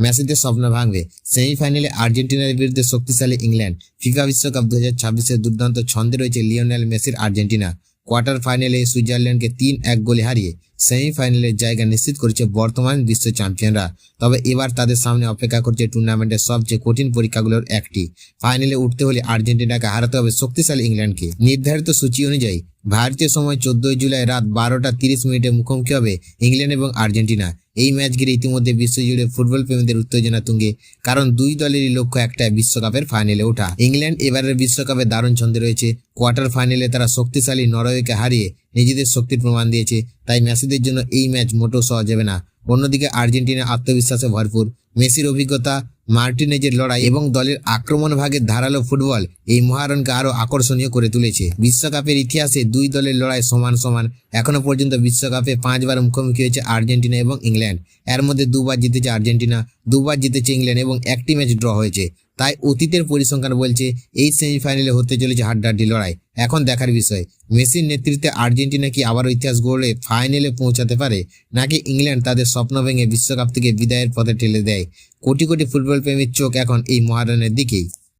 মেসিদের স্বপ্ন ভাঙবে। সেমিফাইনালে আর্জেন্টিনার বিরুদ্ধে শক্তিশালী ইংল্যান্ড। ফিফা বিশ্বকাপ 2026-এর দুর্দান্ত ছন্দে রয়েছে লিওনেল মেসির আর্জেন্টিনা। কোয়ার্টার ফাইনালে সুইজারল্যান্ডকে 3-1 গোলে হারিয়ে সেমিফাইনালের জায়গা নিশ্চিত করেছে বর্তমান বিশ্ব চ্যাম্পিয়নরা। তবে এবার তাদের সামনে অপেক্ষা করছে টুর্নামেন্টের সবচেয়ে কঠিন পরীক্ষাগুলোর একটি। ফাইনালে উঠতে হলে আর্জেন্টিনাকে হারাতে হবে শক্তিশালী ইংল্যান্ডকে। নির্ধারিত সূচি অনুযায়ী ভারতীয় সময় 14 জুলাই রাত 12টা 30 মুখোমুখি হবে ইংল্যান্ড এবং আর্জেন্টিনা। এই ম্যাচ ঘিরে ইতিমধ্যে বিশ্বজুড়ে ফুটবল প্রেমীদের উত্তেজনা তুঙ্গে, কারণ দুই দলেরই লক্ষ্য একটাই, বিশ্বকাপের ফাইনালে ওঠা। ইংল্যান্ড এবারের বিশ্বকাপে দারুণ ছন্দে রয়েছে। কোয়ার্টার ফাইনালে তারা শক্তিশালী নরওয়েকে হারিয়ে নিজেদের শক্তির প্রমাণ দিয়েছে, তাই মেসিদের জন্য এই ম্যাচ মোটেও সহজ হবে না। অন্যদিকে আর্জেন্টিনা আত্মবিশ্বাসে ভরপুর। মেসির অভিজ্ঞতা, মার্টিনেজের লড়াই এবং দলের আক্রমণ ভাগের ধারালো ফুটবল এই মহারণকে আরো আকর্ষণীয় করে তুলেছে। বিশ্বকাপের ইতিহাসে দুই দলের লড়াই সমান সমান। এখনো পর্যন্ত বিশ্বকাপে 5বার মুখোমুখি হয়েছে আর্জেন্টিনা এবং ইংল্যান্ড। এর মধ্যে 2বার জিতেছে আর্জেন্টিনা, 2বার জিতেছে ইংল্যান্ড এবং একটি ম্যাচ ড্র হয়েছে। তাই অতীতের পরিসংখ্যান বলছে এই সেমিফাইনালে হতে চলেছে হাড্ডাহাড্ডি লড়াই। এখন দেখার বিষয়, মেসির নেতৃত্বে আর্জেন্টিনা কি আবারও ইতিহাস গড়ে ফাইনালে পৌঁছাতে পারে, নাকি ইংল্যান্ড তাদের স্বপ্ন ভেঙে বিশ্বকাপ থেকে বিদায়ের পথে ঠেলে দেয়। কোটি কোটি ফুটবল প্রেমীর চোখ এখন এই মহারণের দিকেই।